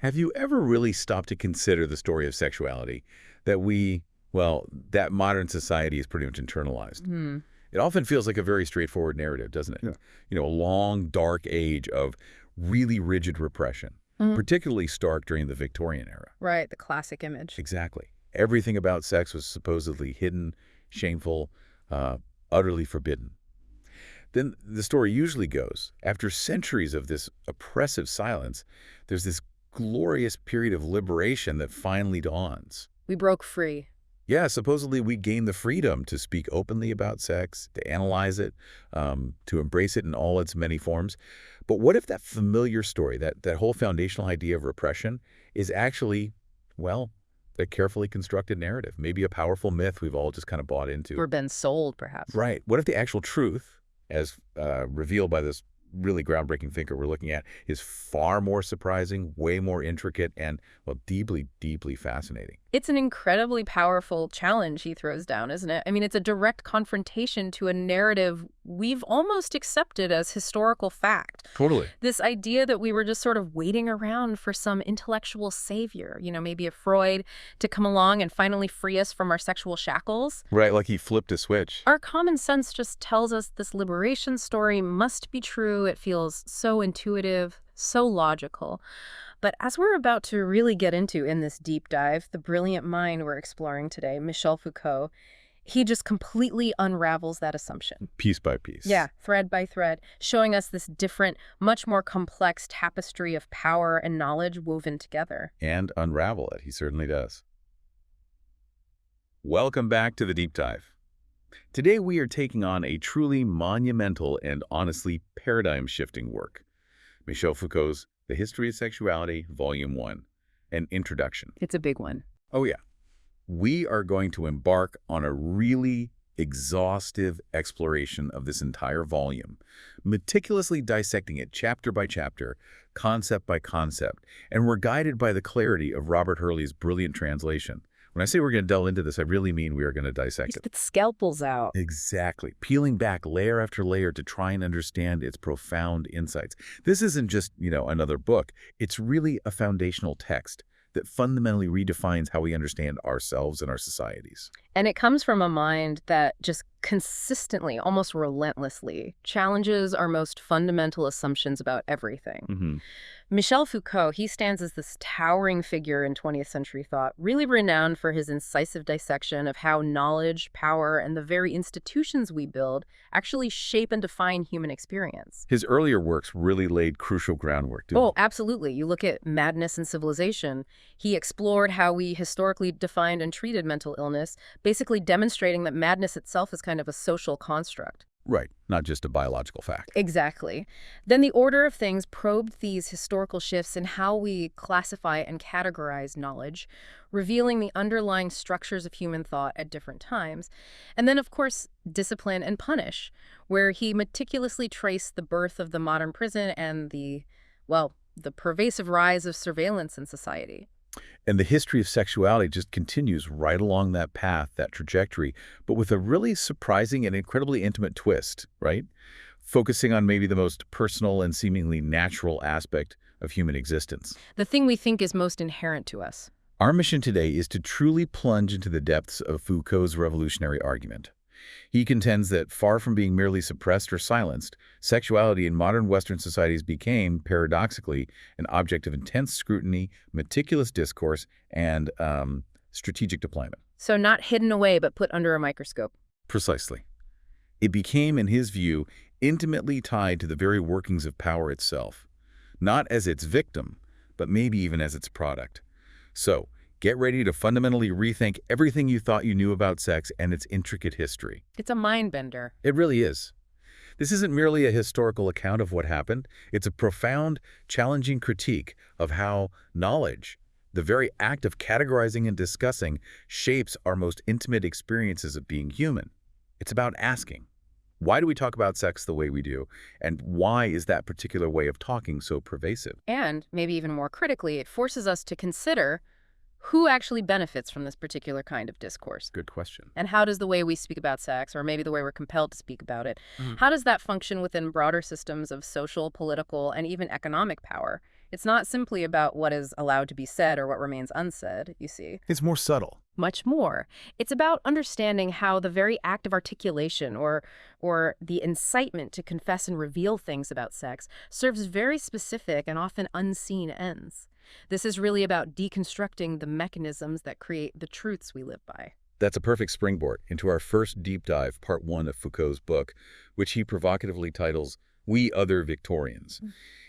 Have you ever really stopped to consider the story of sexuality that that modern society is pretty much internalized? Hmm. It often feels like a very straightforward narrative, doesn't it? Yeah. A long, dark age of really rigid repression, Mhm. particularly stark during the Victorian era. Right, the classic image. Exactly. Everything about sex was supposedly hidden, shameful, utterly forbidden. Then the story usually goes, after centuries of this oppressive silence, there's this glorious period of liberation that finally dawns. We broke free. Yeah, supposedly we gained the freedom to speak openly about sex, to analyze it, to embrace it in all its many forms. But what if that familiar story, that whole foundational idea of repression, is actually, well, a carefully constructed narrative, maybe a powerful myth we've all just kind of bought into? Or been sold, perhaps. Right. What if the actual truth, as revealed by this really groundbreaking thinker we're looking at, is far more surprising, way more intricate, and, well, deeply, deeply fascinating? It's an incredibly powerful challenge he throws down, isn't it? I mean, it's a direct confrontation to a narrative we've almost accepted as historical fact. Totally. This idea that we were just sort of waiting around for some intellectual savior, maybe a Freud, to come along and finally free us from our sexual shackles. Right, like he flipped a switch. Our common sense just tells us this liberation story must be true. It feels so intuitive, so logical. But as we're about to really get into in this deep dive, the brilliant mind we're exploring today, Michel Foucault, he just completely unravels that assumption. Piece by piece. Yeah, thread by thread, showing us this different, much more complex tapestry of power and knowledge woven together. And unravel it. He certainly does. Welcome back to the Deep Dive. Today we are taking on a truly monumental and honestly paradigm-shifting work. Michel Foucault's The History of Sexuality, Volume 1, an introduction. It's a big one. Oh yeah. We are going to embark on a really exhaustive exploration of this entire volume, meticulously dissecting it chapter by chapter, concept by concept, and we're guided by the clarity of Robert Hurley's brilliant translation. When I say we're going to delve into this, I really mean we are going to dissect it. Get the scalpels out. Exactly. Peeling back layer after layer to try and understand its profound insights. This isn't just, another book. It's really a foundational text that fundamentally redefines how we understand ourselves and our societies. And it comes from a mind that just consistently, almost relentlessly, challenges our most fundamental assumptions about everything. Mm-hmm. Michel Foucault, he stands as this towering figure in 20th century thought, really renowned for his incisive dissection of how knowledge, power, and the very institutions we build actually shape and define human experience. His earlier works really laid crucial groundwork, didn't Oh, absolutely. You look at Madness and Civilization. He explored how we historically defined and treated mental illness, basically demonstrating that madness itself is kind of a social construct. Right, not just a biological fact. Exactly. Then The Order of Things probed these historical shifts in how we classify and categorize knowledge, revealing the underlying structures of human thought at different times. And then, of course, Discipline and Punish, where he meticulously traced the birth of the modern prison and the pervasive rise of surveillance in society. And the history of sexuality just continues right along that path, that trajectory, but with a really surprising and incredibly intimate twist, right? Focusing on maybe the most personal and seemingly natural aspect of human existence. The thing we think is most inherent to us. Our mission today is to truly plunge into the depths of Foucault's revolutionary argument. He contends that far from being merely suppressed or silenced, sexuality in modern Western societies became, paradoxically, an object of intense scrutiny, meticulous discourse, and strategic deployment. So not hidden away, but put under a microscope. Precisely. It became, in his view, intimately tied to the very workings of power itself, not as its victim, but maybe even as its product. So, get ready to fundamentally rethink everything you thought you knew about sex and its intricate history. It's a mind bender. It really is. This isn't merely a historical account of what happened. It's a profound, challenging critique of how knowledge, the very act of categorizing and discussing, shapes our most intimate experiences of being human. It's about asking, why do we talk about sex the way we do? And why is that particular way of talking so pervasive? And, maybe even more critically, it forces us to consider who actually benefits from this particular kind of discourse. Good question. And how does the way we speak about sex, or maybe the way we're compelled to speak about it, how does that function within broader systems of social, political, and even economic power? It's not simply about what is allowed to be said or what remains unsaid, you see. It's more subtle. Much more. It's about understanding how the very act of articulation or the incitement to confess and reveal things about sex serves very specific and often unseen ends. This is really about deconstructing the mechanisms that create the truths we live by. That's a perfect springboard into our first deep dive, part 1 of Foucault's book, which he provocatively titles We Other Victorians.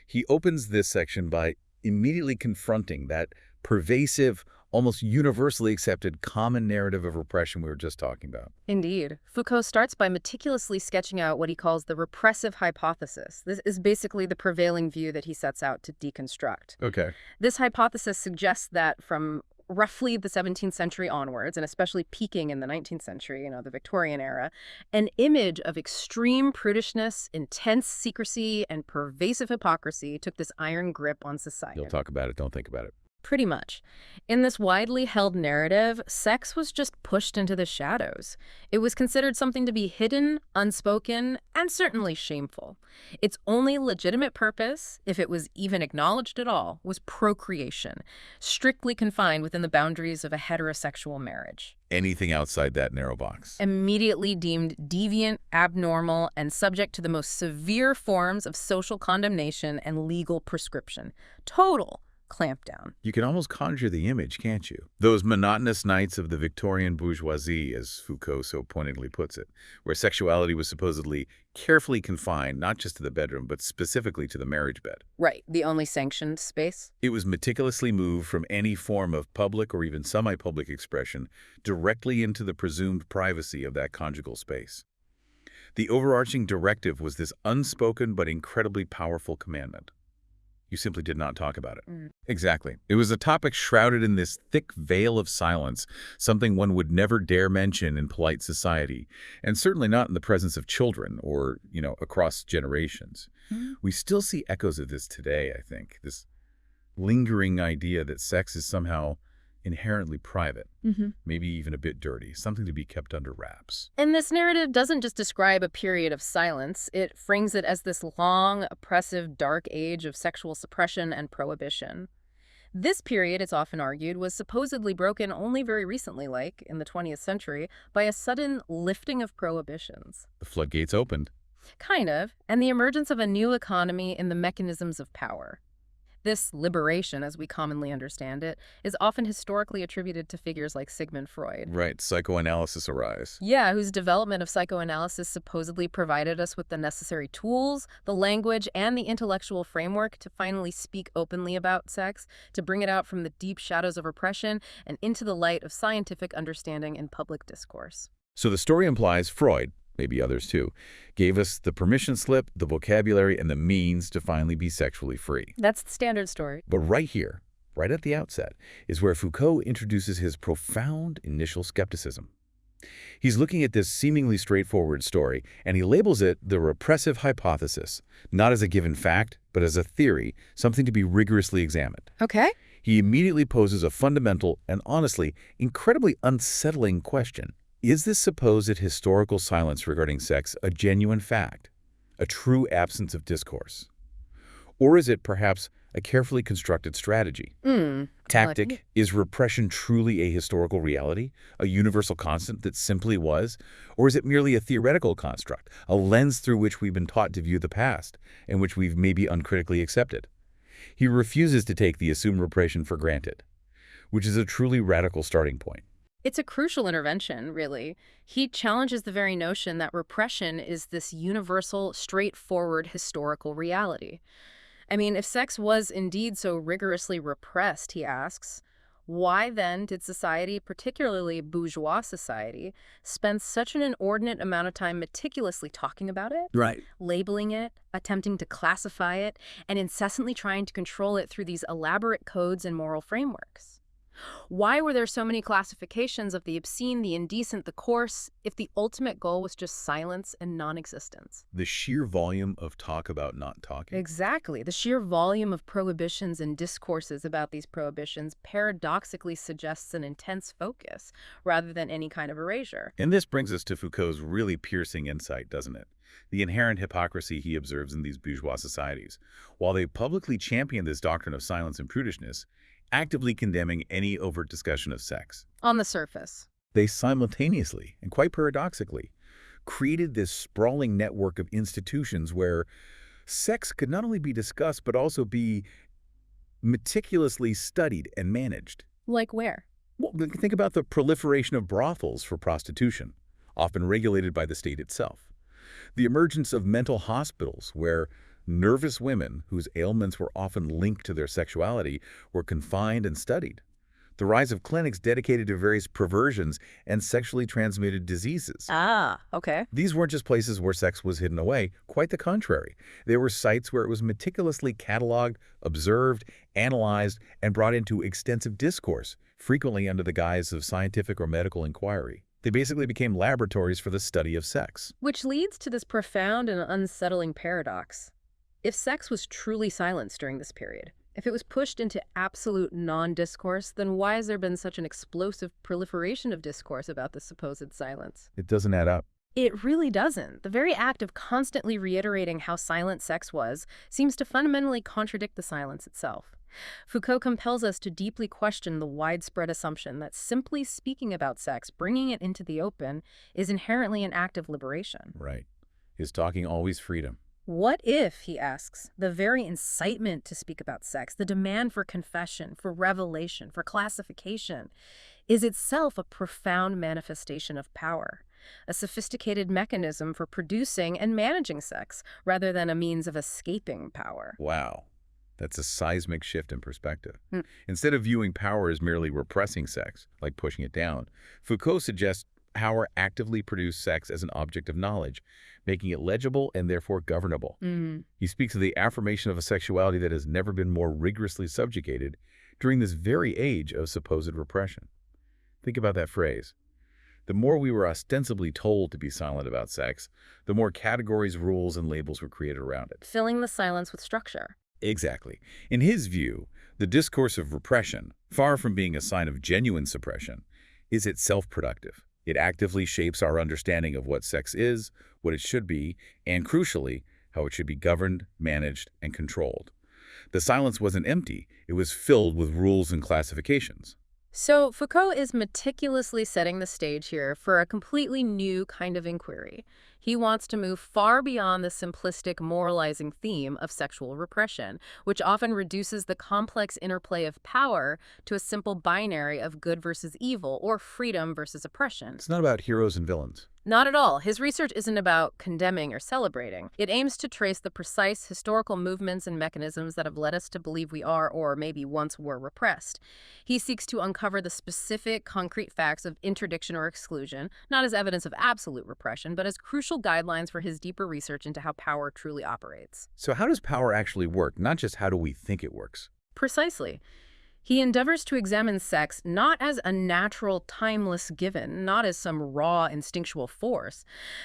He opens this section by immediately confronting that pervasive, almost universally accepted common narrative of repression we were just talking about. Indeed. Foucault starts by meticulously sketching out what he calls the repressive hypothesis. This is basically the prevailing view that he sets out to deconstruct. Okay. This hypothesis suggests that from roughly the 17th century onwards, and especially peaking in the 19th century, the Victorian era, an image of extreme prudishness, intense secrecy, and pervasive hypocrisy took this iron grip on society. You'll talk about it, don't think about it. Pretty much. In this widely held narrative, sex was just pushed into the shadows. It was considered something to be hidden, unspoken, and certainly shameful. Its only legitimate purpose, if it was even acknowledged at all, was procreation, strictly confined within the boundaries of a heterosexual marriage. Anything outside that narrow box. Immediately deemed deviant, abnormal, and subject to the most severe forms of social condemnation and legal prescription. Total clampdown. You can almost conjure the image, can't you? Those monotonous nights of the Victorian bourgeoisie, as Foucault so pointedly puts it, where sexuality was supposedly carefully confined not just to the bedroom, but specifically to the marriage bed. Right, the only sanctioned space. It was meticulously moved from any form of public or even semi-public expression directly into the presumed privacy of that conjugal space. The overarching directive was this unspoken but incredibly powerful commandment. You simply did not talk about it. Exactly. It was a topic shrouded in this thick veil of silence, something one would never dare mention in polite society, and certainly not in the presence of children or, across generations. We still see echoes of this today, I think, this lingering idea that sex is somehow inherently private, maybe even a bit dirty, something to be kept under wraps. And this narrative doesn't just describe a period of silence. It frames it as this long, oppressive, dark age of sexual suppression and prohibition. This period, it's often argued, was supposedly broken only very recently, like in the 20th century, by a sudden lifting of prohibitions. The floodgates opened. Kind of, and the emergence of a new economy in the mechanisms of power. This liberation, as we commonly understand it, is often historically attributed to figures like Sigmund Freud. Right, psychoanalysis arise. Yeah, whose development of psychoanalysis supposedly provided us with the necessary tools, the language, and the intellectual framework to finally speak openly about sex, to bring it out from the deep shadows of repression and into the light of scientific understanding and public discourse. So the story implies Freud, maybe others too, gave us the permission slip, the vocabulary, and the means to finally be sexually free. That's the standard story. But right here, right at the outset, is where Foucault introduces his profound initial skepticism. He's looking at this seemingly straightforward story, and he labels it the repressive hypothesis, not as a given fact, but as a theory, something to be rigorously examined. Okay. He immediately poses a fundamental and honestly incredibly unsettling question. Is this supposed historical silence regarding sex a genuine fact, a true absence of discourse? Or is it perhaps a carefully constructed strategy? Tactic? Is repression truly a historical reality, a universal constant that simply was? Or is it merely a theoretical construct, a lens through which we've been taught to view the past, and which we've maybe uncritically accepted? He refuses to take the assumed repression for granted, which is a truly radical starting point. It's a crucial intervention, really. He challenges the very notion that repression is this universal, straightforward historical reality. I mean, if sex was indeed so rigorously repressed, he asks, why then did society, particularly bourgeois society, spend such an inordinate amount of time meticulously talking about it? Right. Labeling it, attempting to classify it, and incessantly trying to control it through these elaborate codes and moral frameworks? Why were there so many classifications of the obscene, the indecent, the coarse, if the ultimate goal was just silence and non-existence? The sheer volume of talk about not talking. Exactly. The sheer volume of prohibitions and discourses about these prohibitions paradoxically suggests an intense focus rather than any kind of erasure. And this brings us to Foucault's really piercing insight, doesn't it? The inherent hypocrisy he observes in these bourgeois societies. While they publicly champion this doctrine of silence and prudishness, actively condemning any overt discussion of sex, On the surface. they simultaneously, and quite paradoxically, created this sprawling network of institutions where sex could not only be discussed but also be meticulously studied and managed. Like where? Well, think about the proliferation of brothels for prostitution, often regulated by the state itself. The emergence of mental hospitals where nervous women whose ailments were often linked to their sexuality were confined and studied. The rise of clinics dedicated to various perversions and sexually transmitted diseases. Ah, okay. These weren't just places where sex was hidden away, quite the contrary. They were sites where it was meticulously cataloged, observed, analyzed, and brought into extensive discourse, frequently under the guise of scientific or medical inquiry. They basically became laboratories for the study of sex. Which leads to this profound and unsettling paradox. If sex was truly silenced during this period, if it was pushed into absolute non-discourse, then why has there been such an explosive proliferation of discourse about this supposed silence? It doesn't add up. It really doesn't. The very act of constantly reiterating how silent sex was seems to fundamentally contradict the silence itself. Foucault compels us to deeply question the widespread assumption that simply speaking about sex, bringing it into the open, is inherently an act of liberation. Right. Is talking always freedom? What if, he asks, the very incitement to speak about sex, the demand for confession, for revelation, for classification, is itself a profound manifestation of power, a sophisticated mechanism for producing and managing sex, rather than a means of escaping power? Wow. That's a seismic shift in perspective. Hmm. Instead of viewing power as merely repressing sex, like pushing it down, Foucault suggests power actively produced sex as an object of knowledge, making it legible and therefore governable. He speaks of the affirmation of a sexuality that has never been more rigorously subjugated during this very age of supposed repression. Think about that phrase. The more we were ostensibly told to be silent about sex, the more categories, rules, and labels were created around it. Filling the silence with structure. Exactly. In his view, the discourse of repression, far from being a sign of genuine suppression, is itself productive. It actively shapes our understanding of what sex is, what it should be, and crucially, how it should be governed, managed, and controlled. The silence wasn't empty. It was filled with rules and classifications. So Foucault is meticulously setting the stage here for a completely new kind of inquiry. He wants to move far beyond the simplistic moralizing theme of sexual repression, which often reduces the complex interplay of power to a simple binary of good versus evil or freedom versus oppression. It's not about heroes and villains. Not at all. His research isn't about condemning or celebrating. It aims to trace the precise historical movements and mechanisms that have led us to believe we are, or maybe once were, repressed. He seeks to uncover the specific, concrete facts of interdiction or exclusion, not as evidence of absolute repression, but as crucial guidelines for his deeper research into how power truly operates. So how does power actually work, not just how do we think it works? Precisely. He endeavors to examine sex not as a natural, timeless given, not as some raw, instinctual force,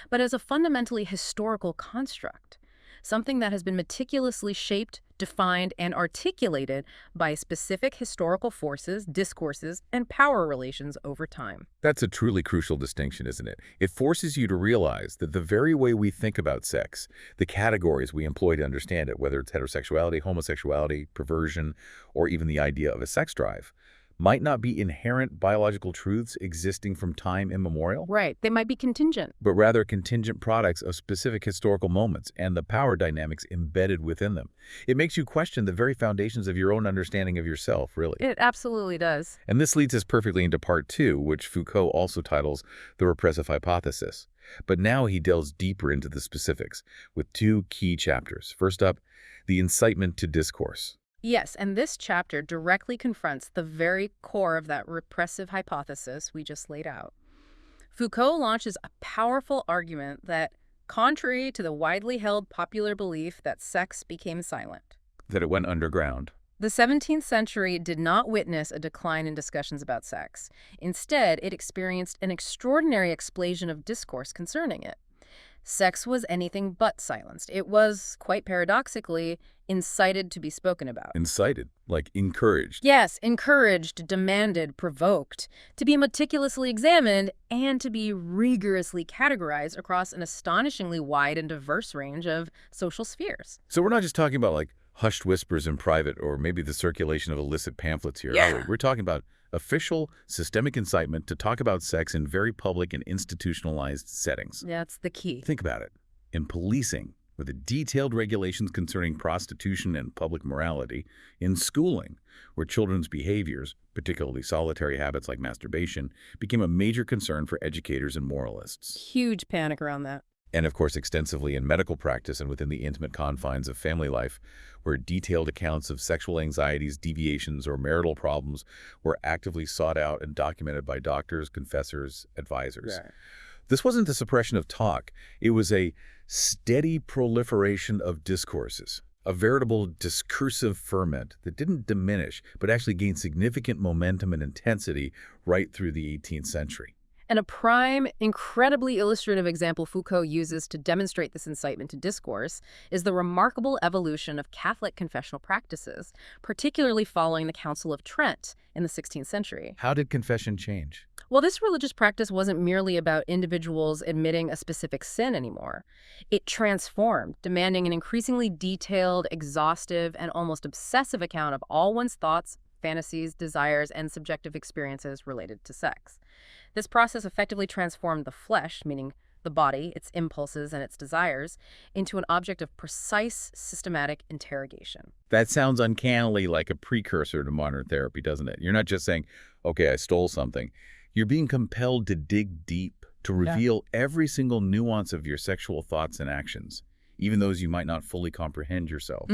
but as a fundamentally historical construct, something that has been meticulously shaped, defined, and articulated by specific historical forces, discourses, and power relations over time. That's a truly crucial distinction, isn't it? It forces you to realize that the very way we think about sex, the categories we employ to understand it, whether it's heterosexuality, homosexuality, perversion, or even the idea of a sex drive, might not be inherent biological truths existing from time immemorial, Right. They might be contingent. but rather contingent products of specific historical moments and the power dynamics embedded within them. It makes you question the very foundations of your own understanding of yourself, really. It absolutely does. And this leads us perfectly into part 2, which Foucault also titles the repressive hypothesis. But now he delves deeper into the specifics with 2 key chapters. First up, the incitement to discourse. Yes, and this chapter directly confronts the very core of that repressive hypothesis we just laid out. Foucault launches a powerful argument that, contrary to the widely held popular belief that sex became silent, That it went underground. The 17th century did not witness a decline in discussions about sex. Instead, it experienced an extraordinary explosion of discourse concerning it. Sex was anything but silenced. It was, quite paradoxically, incited to be spoken about. Incited, like encouraged. Yes, encouraged, demanded, provoked, to be meticulously examined and to be rigorously categorized across an astonishingly wide and diverse range of social spheres. So we're not just talking about like hushed whispers in private or maybe the circulation of illicit pamphlets here, are we? We're talking about official, systemic incitement to talk about sex in very public and institutionalized settings. That's the key. Think about it. In policing, with the detailed regulations concerning prostitution and public morality. In schooling, where children's behaviors, particularly solitary habits like masturbation, became a major concern for educators and moralists. Huge panic around that. And of course, extensively in medical practice and within the intimate confines of family life, where detailed accounts of sexual anxieties, deviations, or marital problems were actively sought out and documented by doctors, confessors, advisors. Right. This wasn't the suppression of talk. It was a steady proliferation of discourses, a veritable discursive ferment that didn't diminish, but actually gained significant momentum and intensity right through the 18th century. And a prime, incredibly illustrative example Foucault uses to demonstrate this incitement to discourse is the remarkable evolution of Catholic confessional practices, particularly following the Council of Trent in the 16th century. How did confession change? Well, this religious practice wasn't merely about individuals admitting a specific sin anymore. It transformed, demanding an increasingly detailed, exhaustive, and almost obsessive account of all one's thoughts, fantasies, desires, and subjective experiences related to sex. This process effectively transformed the flesh, meaning the body, its impulses, and its desires, into an object of precise, systematic interrogation. That sounds uncannily like a precursor to modern therapy, doesn't it? You're not just saying, okay, I stole something. You're being compelled to dig deep, to reveal every single nuance of your sexual thoughts and actions, even those you might not fully comprehend yourself.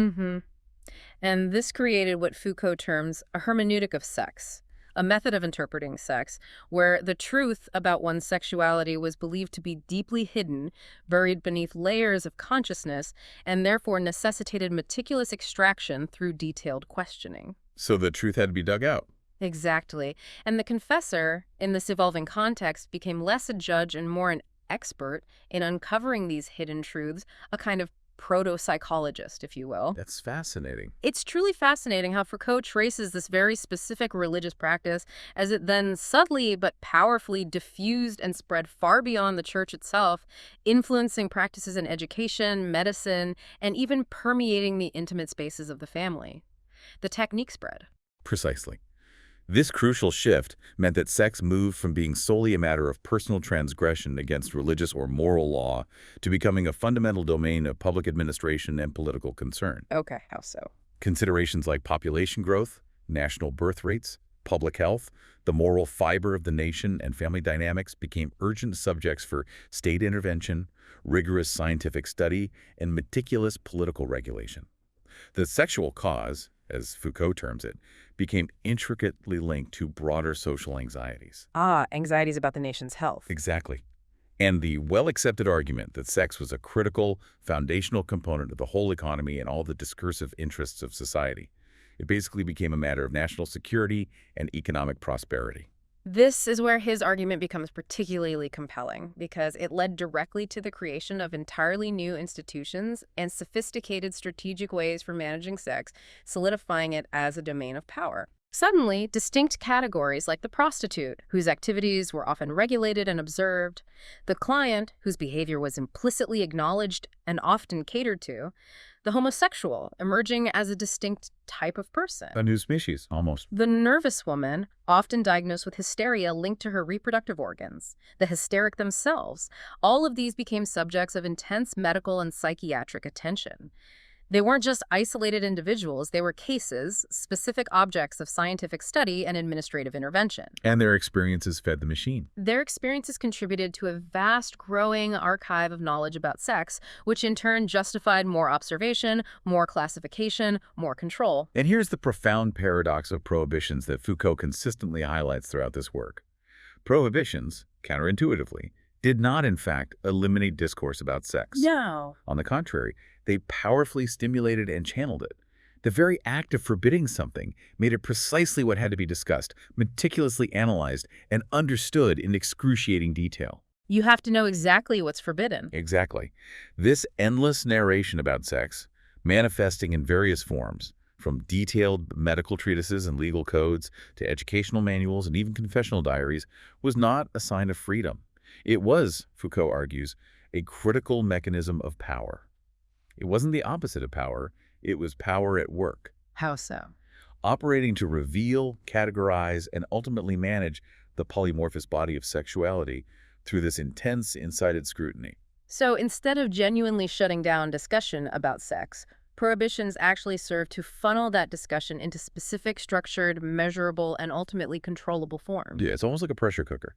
And this created what Foucault terms a hermeneutic of sex, a method of interpreting sex where the truth about one's sexuality was believed to be deeply hidden, buried beneath layers of consciousness, and therefore necessitated meticulous extraction through detailed questioning. So the truth had to be dug out. Exactly. And the confessor, in this evolving context, became less a judge and more an expert in uncovering these hidden truths, a kind of proto-psychologist, if you will. That's fascinating. It's truly fascinating how Foucault traces this very specific religious practice as it then subtly but powerfully diffused and spread far beyond the church itself, influencing practices in education, medicine, and even permeating the intimate spaces of the family. The technique spread. Precisely. This crucial shift meant that sex moved from being solely a matter of personal transgression against religious or moral law to becoming a fundamental domain of public administration and political concern. Okay, how so? Considerations like population growth, national birth rates, public health, the moral fiber of the nation, and family dynamics became urgent subjects for state intervention, rigorous scientific study, and meticulous political regulation. The sexual cause, as Foucault terms it, became intricately linked to broader social anxieties. Anxieties about the nation's health. Exactly. And the well-accepted argument that sex was a critical, foundational component of the whole economy and all the discursive interests of society. It basically became a matter of national security and economic prosperity. This is where his argument becomes particularly compelling because it led directly to the creation of entirely new institutions and sophisticated strategic ways for managing sex, solidifying it as a domain of power. Suddenly, distinct categories like the prostitute, whose activities were often regulated and observed, the client, whose behavior was implicitly acknowledged and often catered to, the homosexual, emerging as a distinct type of person. A new species, almost. The nervous woman, often diagnosed with hysteria linked to her reproductive organs, the hysteric themselves, all of these became subjects of intense medical and psychiatric attention. They weren't just isolated individuals, they were cases, specific objects of scientific study and administrative intervention. And their experiences fed the machine. Their experiences contributed to a vast, growing archive of knowledge about sex, which in turn justified more observation, more classification, more control. And here's the profound paradox of prohibitions that Foucault consistently highlights throughout this work. Prohibitions, counterintuitively, did not, in fact, eliminate discourse about sex. No. On the contrary, they powerfully stimulated and channeled it. The very act of forbidding something made it precisely what had to be discussed, meticulously analyzed, and understood in excruciating detail. You have to know exactly what's forbidden. Exactly. This endless narration about sex, manifesting in various forms, from detailed medical treatises and legal codes to educational manuals and even confessional diaries, was not a sign of freedom. It was, Foucault argues, a critical mechanism of power. It wasn't the opposite of power, it was power at work, How so? operating to reveal, categorize, and ultimately manage the polymorphous body of sexuality through this intense, insighted scrutiny. So instead of genuinely shutting down discussion about sex, prohibitions actually serve to funnel that discussion into specific, structured, measurable, and ultimately controllable forms. Yeah, it's almost like a pressure cooker.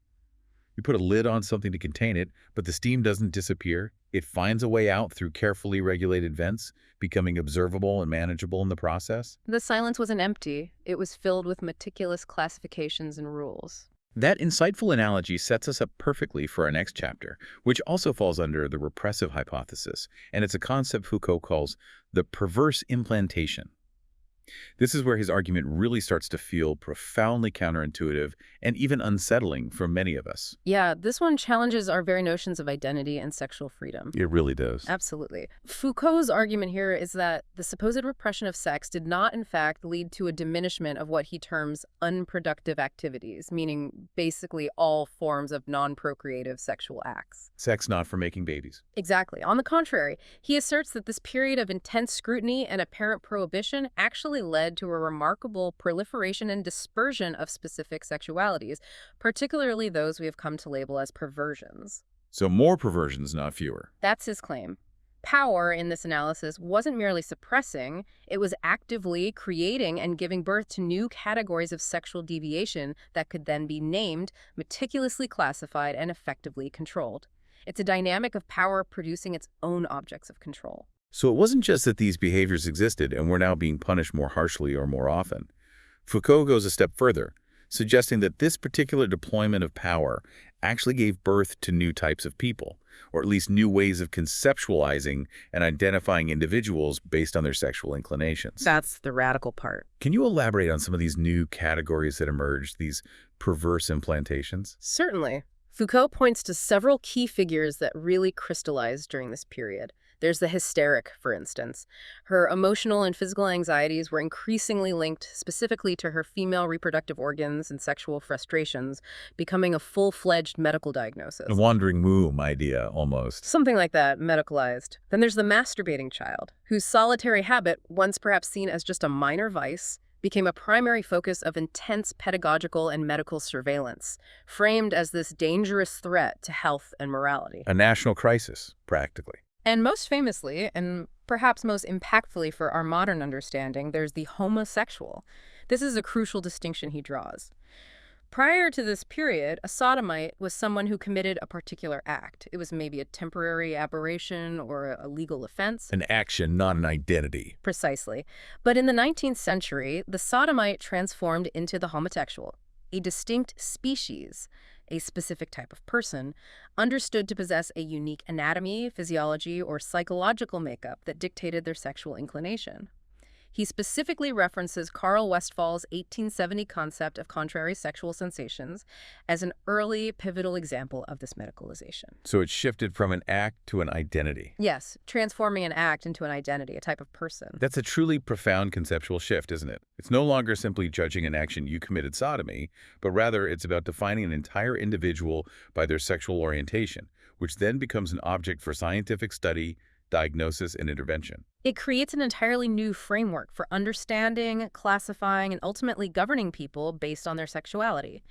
You put a lid on something to contain it, but the steam doesn't disappear. It finds a way out through carefully regulated vents, becoming observable and manageable in the process. The silence wasn't empty. It was filled with meticulous classifications and rules. That insightful analogy sets us up perfectly for our next chapter, which also falls under the repressive hypothesis, and it's a concept Foucault calls the perverse implantation. This is where his argument really starts to feel profoundly counterintuitive and even unsettling for many of us. Yeah, this one challenges our very notions of identity and sexual freedom. It really does. Absolutely. Foucault's argument here is that the supposed repression of sex did not, in fact, lead to a diminishment of what he terms unproductive activities, meaning basically all forms of non-procreative sexual acts. Sex not for making babies. Exactly. On the contrary, he asserts that this period of intense scrutiny and apparent prohibition actually led to a remarkable proliferation and dispersion of specific sexualities, particularly those we have come to label as perversions. So more perversions, not fewer. That's his claim. Power, in this analysis, wasn't merely suppressing, it was actively creating and giving birth to new categories of sexual deviation that could then be named, meticulously classified, and effectively controlled. It's a dynamic of power producing its own objects of control. So it wasn't just that these behaviors existed and were now being punished more harshly or more often. Foucault goes a step further, suggesting that this particular deployment of power actually gave birth to new types of people, or at least new ways of conceptualizing and identifying individuals based on their sexual inclinations. That's the radical part. Can you elaborate on some of these new categories that emerged, these perverse implantations? Certainly. Foucault points to several key figures that really crystallized during this period. There's the hysteric, for instance. Her emotional and physical anxieties were increasingly linked specifically to her female reproductive organs and sexual frustrations, becoming a full-fledged medical diagnosis. A wandering womb idea, almost. Something like that, medicalized. Then there's the masturbating child, whose solitary habit, once perhaps seen as just a minor vice, became a primary focus of intense pedagogical and medical surveillance, framed as this dangerous threat to health and morality. A national crisis, practically. And most famously, and perhaps most impactfully for our modern understanding, there's the homosexual. This is a crucial distinction he draws. Prior to this period, a sodomite was someone who committed a particular act. It was maybe a temporary aberration or a legal offense. An action, not an identity. Precisely. But in the 19th century, the sodomite transformed into the homosexual, a distinct species, a specific type of person, understood to possess a unique anatomy, physiology, or psychological makeup that dictated their sexual inclination. He specifically references Carl Westphal's 1870 concept of contrary sexual sensations as an early pivotal example of this medicalization. So it shifted from an act to an identity. Yes, transforming an act into an identity, a type of person. That's a truly profound conceptual shift, isn't it? It's no longer simply judging an action you committed sodomy, but rather it's about defining an entire individual by their sexual orientation, which then becomes an object for scientific study, diagnosis, and intervention. It creates an entirely new framework for understanding, classifying, and ultimately governing people based on their sexuality.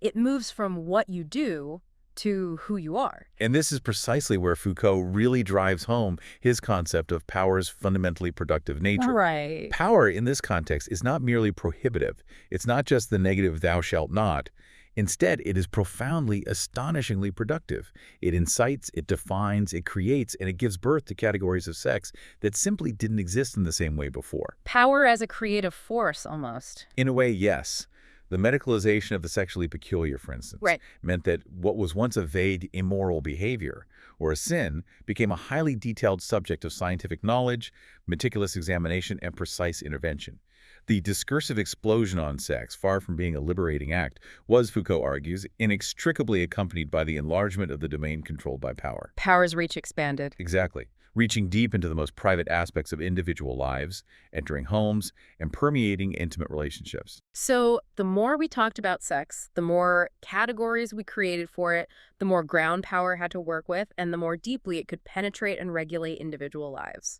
It moves from what you do to who you are. And this is precisely where Foucault really drives home his concept of power's fundamentally productive nature. Right. Power in this context is not merely prohibitive. It's not just the negative thou shalt not. Instead, it is profoundly, astonishingly productive. It incites, it defines, it creates, and it gives birth to categories of sex that simply didn't exist in the same way before. Power as a creative force, almost. In a way, yes. The medicalization of the sexually peculiar, for instance, Right. meant that what was once a vague immoral behavior or a sin became a highly detailed subject of scientific knowledge, meticulous examination, and precise intervention. The discursive explosion on sex, far from being a liberating act, was, Foucault argues, inextricably accompanied by the enlargement of the domain controlled by power. Power's reach expanded. Exactly. Reaching deep into the most private aspects of individual lives, entering homes, and permeating intimate relationships. So the more we talked about sex, the more categories we created for it, the more ground power had to work with, and the more deeply it could penetrate and regulate individual lives.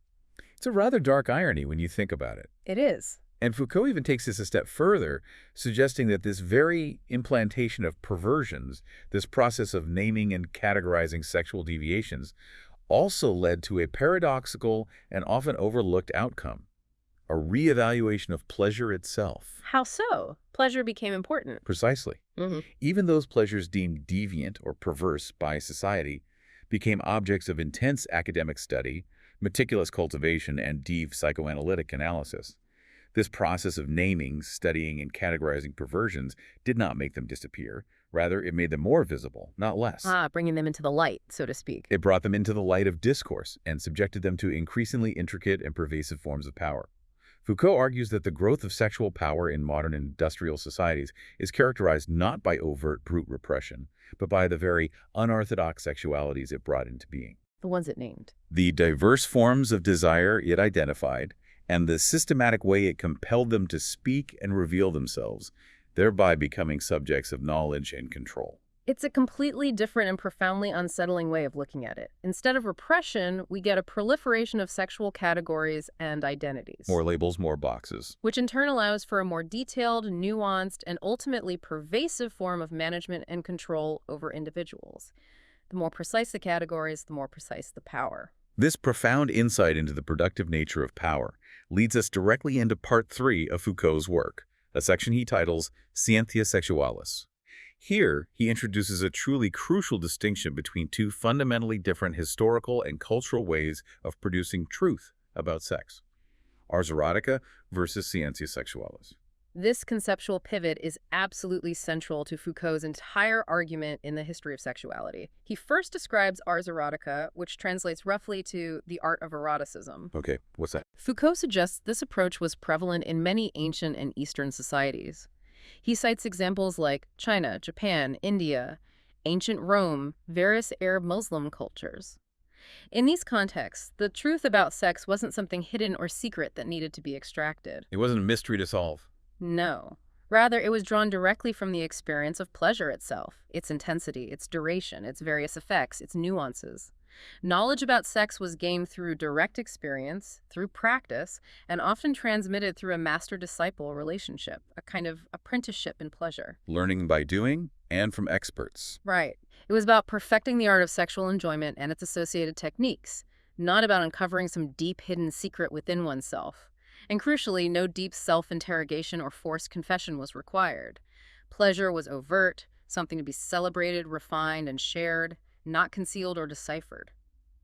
It's a rather dark irony when you think about it. It is. And Foucault even takes this a step further, suggesting that this very implantation of perversions, this process of naming and categorizing sexual deviations, also led to a paradoxical and often overlooked outcome, a reevaluation of pleasure itself. How so? Pleasure became important. Precisely. Even those pleasures deemed deviant or perverse by society became objects of intense academic study, meticulous cultivation, and deep psychoanalytic analysis. This process of naming, studying, and categorizing perversions did not make them disappear. Rather, it made them more visible, not less. Bringing them into the light, so to speak. It brought them into the light of discourse and subjected them to increasingly intricate and pervasive forms of power. Foucault argues that the growth of sexual power in modern industrial societies is characterized not by overt brute repression, but by the very unorthodox sexualities it brought into being. The ones it named. The diverse forms of desire it identified, and the systematic way it compelled them to speak and reveal themselves, thereby becoming subjects of knowledge and control. It's a completely different and profoundly unsettling way of looking at it. Instead of repression, we get a proliferation of sexual categories and identities. More labels, more boxes. Which in turn allows for a more detailed, nuanced, and ultimately pervasive form of management and control over individuals. The more precise the categories, the more precise the power. This profound insight into the productive nature of power leads us directly into Part 3 of Foucault's work, a section he titles Scientia Sexualis. Here, he introduces a truly crucial distinction between two fundamentally different historical and cultural ways of producing truth about sex: ars erotica versus scientia sexualis. This conceptual pivot is absolutely central to Foucault's entire argument in the History of Sexuality. He first describes ars erotica, which translates roughly to the art of eroticism. Okay, what's that? Foucault suggests this approach was prevalent in many ancient and Eastern societies. He cites examples like China, Japan, India, ancient Rome, various Arab Muslim cultures. In these contexts, the truth about sex wasn't something hidden or secret that needed to be extracted. It wasn't a mystery to solve. No. Rather, it was drawn directly from the experience of pleasure itself, its intensity, its duration, its various effects, its nuances. Knowledge about sex was gained through direct experience, through practice, and often transmitted through a master-disciple relationship, a kind of apprenticeship in pleasure. Learning by doing and from experts. Right. It was about perfecting the art of sexual enjoyment and its associated techniques, not about uncovering some deep hidden secret within oneself. And crucially, no deep self-interrogation or forced confession was required. Pleasure was overt, something to be celebrated, refined, and shared, not concealed or deciphered.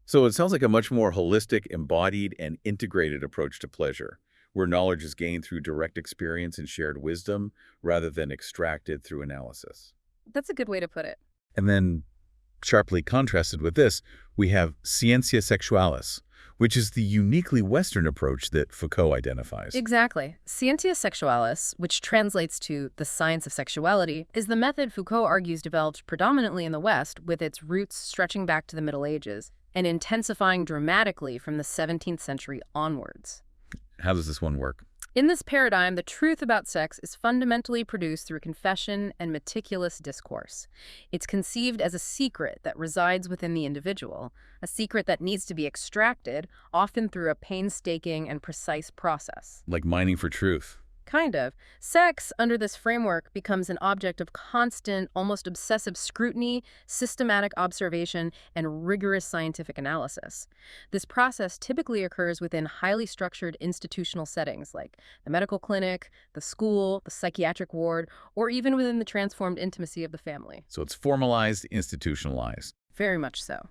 So it sounds like a much more holistic, embodied, and integrated approach to pleasure, where knowledge is gained through direct experience and shared wisdom rather than extracted through analysis. That's a good way to put it. And then, sharply contrasted with this, we have scientia sexualis, which is the uniquely Western approach that Foucault identifies. Exactly. Scientia sexualis, which translates to the science of sexuality, is the method Foucault argues developed predominantly in the West, with its roots stretching back to the Middle Ages and intensifying dramatically from the 17th century onwards. How does this one work? In this paradigm, the truth about sex is fundamentally produced through confession and meticulous discourse. It's conceived as a secret that resides within the individual, a secret that needs to be extracted, often through a painstaking and precise process. Like mining for truth. Kind of. Sex, under this framework, becomes an object of constant, almost obsessive scrutiny, systematic observation, and rigorous scientific analysis. This process typically occurs within highly structured institutional settings like the medical clinic, the school, the psychiatric ward, or even within the transformed intimacy of the family. So it's formalized, institutionalized. Very much so.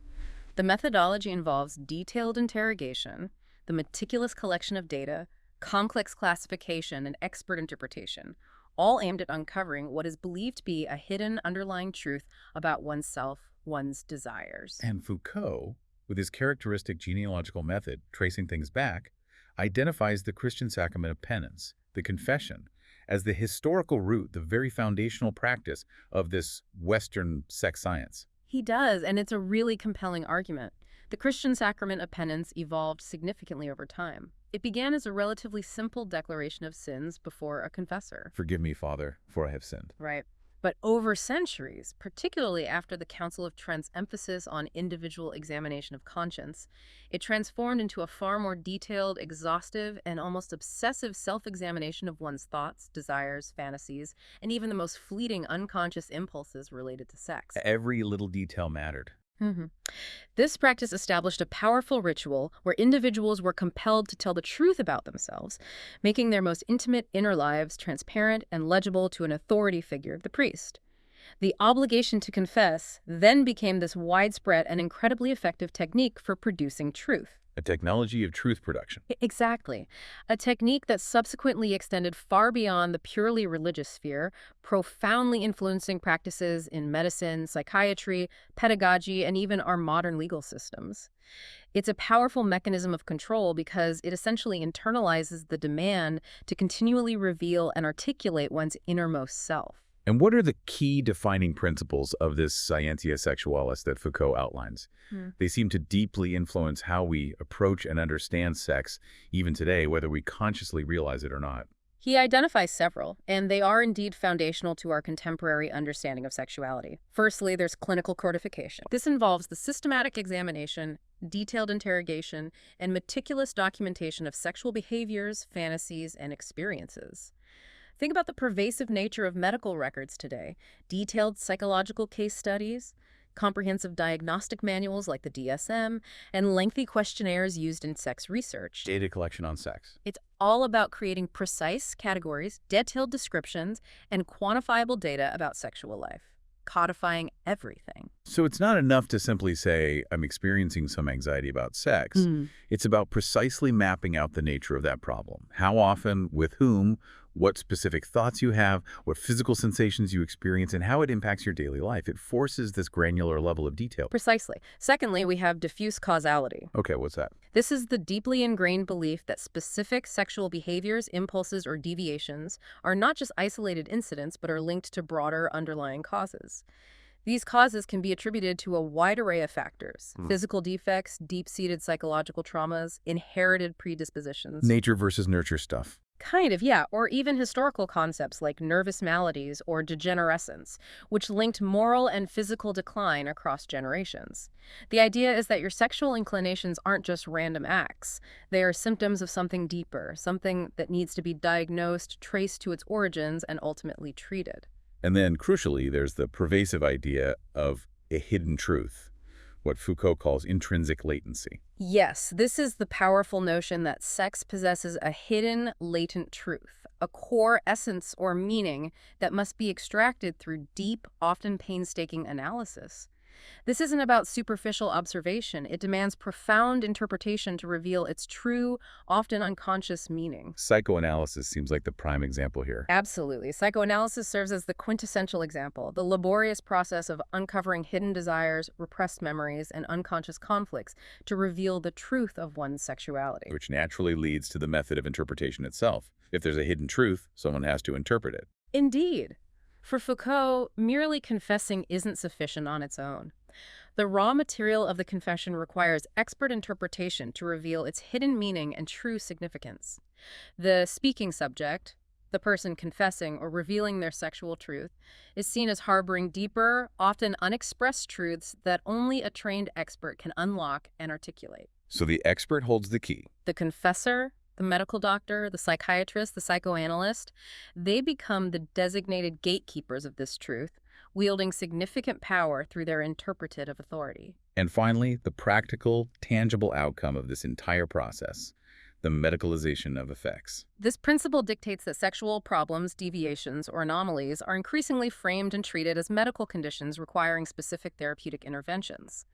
The methodology involves detailed interrogation, the meticulous collection of data, complex classification, and expert interpretation, all aimed at uncovering what is believed to be a hidden underlying truth about oneself, one's desires. And Foucault, with his characteristic genealogical method, tracing things back, identifies the Christian sacrament of penance, the confession, as the historical root, the very foundational practice of this Western sex science. He does, and it's a really compelling argument. The Christian sacrament of penance evolved significantly over time. It began as a relatively simple declaration of sins before a confessor. Forgive me, Father, for I have sinned. Right. But over centuries, particularly after the Council of Trent's emphasis on individual examination of conscience, it transformed into a far more detailed, exhaustive, and almost obsessive self-examination of one's thoughts, desires, fantasies, and even the most fleeting unconscious impulses related to sex. Every little detail mattered. Mhm. This practice established a powerful ritual where individuals were compelled to tell the truth about themselves, making their most intimate inner lives transparent and legible to an authority figure, the priest. The obligation to confess then became this widespread and incredibly effective technique for producing truth. A technology of truth production. Exactly. A technique that subsequently extended far beyond the purely religious sphere, profoundly influencing practices in medicine, psychiatry, pedagogy, and even our modern legal systems. It's a powerful mechanism of control because it essentially internalizes the demand to continually reveal and articulate one's innermost self. And what are the key defining principles of this scientia sexualis that Foucault outlines? They seem to deeply influence how we approach and understand sex, even today, whether we consciously realize it or not. He identifies several, and they are indeed foundational to our contemporary understanding of sexuality. Firstly, there's clinical codification. This involves the systematic examination, detailed interrogation, and meticulous documentation of sexual behaviors, fantasies, and experiences. Think about the pervasive nature of medical records today. Detailed psychological case studies, comprehensive diagnostic manuals like the DSM, and lengthy questionnaires used in sex research. Data collection on sex. It's all about creating precise categories, detailed descriptions, and quantifiable data about sexual life, codifying everything. So it's not enough to simply say, I'm experiencing some anxiety about sex. It's about precisely mapping out the nature of that problem. How often, with whom, what specific thoughts you have, what physical sensations you experience, and how it impacts your daily life. It forces this granular level of detail. Precisely. Secondly, we have diffuse causality. Okay, what's that? This is the deeply ingrained belief that specific sexual behaviors, impulses, or deviations are not just isolated incidents, but are linked to broader underlying causes. These causes can be attributed to a wide array of factors: physical defects, deep-seated psychological traumas, inherited predispositions. Nature versus nurture stuff. Kind of, yeah, or even historical concepts like nervous maladies or degenerescence, which linked moral and physical decline across generations. The idea is that your sexual inclinations aren't just random acts. They are symptoms of something deeper, something that needs to be diagnosed, traced to its origins, and ultimately treated. And then, crucially, there's the pervasive idea of a hidden truth, what Foucault calls intrinsic latency. Yes, this is the powerful notion that sex possesses a hidden, latent truth, a core essence or meaning that must be extracted through deep, often painstaking analysis. This isn't about superficial observation. It demands profound interpretation to reveal its true, often unconscious meaning. Psychoanalysis seems like the prime example here. Absolutely. Psychoanalysis serves as the quintessential example, the laborious process of uncovering hidden desires, repressed memories, and unconscious conflicts to reveal the truth of one's sexuality. Which naturally leads to the method of interpretation itself. If there's a hidden truth, someone has to interpret it. Indeed. For Foucault, merely confessing isn't sufficient on its own. The raw material of the confession requires expert interpretation to reveal its hidden meaning and true significance. The speaking subject, the person confessing or revealing their sexual truth, is seen as harboring deeper, often unexpressed truths that only a trained expert can unlock and articulate. So the expert holds the key. The confessor, the medical doctor, the psychiatrist, the psychoanalyst, they become the designated gatekeepers of this truth, wielding significant power through their interpretative authority. And finally, the practical, tangible outcome of this entire process, the medicalization of effects. This principle dictates that sexual problems, deviations, or anomalies are increasingly framed and treated as medical conditions requiring specific therapeutic interventions.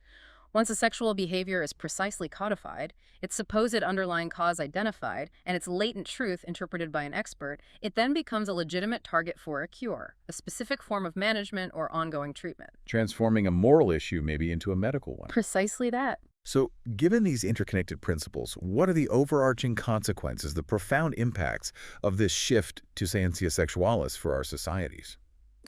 Once a sexual behavior is precisely codified, its supposed underlying cause identified, and its latent truth interpreted by an expert, it then becomes a legitimate target for a cure, a specific form of management or ongoing treatment. Transforming a moral issue maybe into a medical one. Precisely that. So, given these interconnected principles, what are the overarching consequences, the profound impacts of this shift to scientia sexualis for our societies?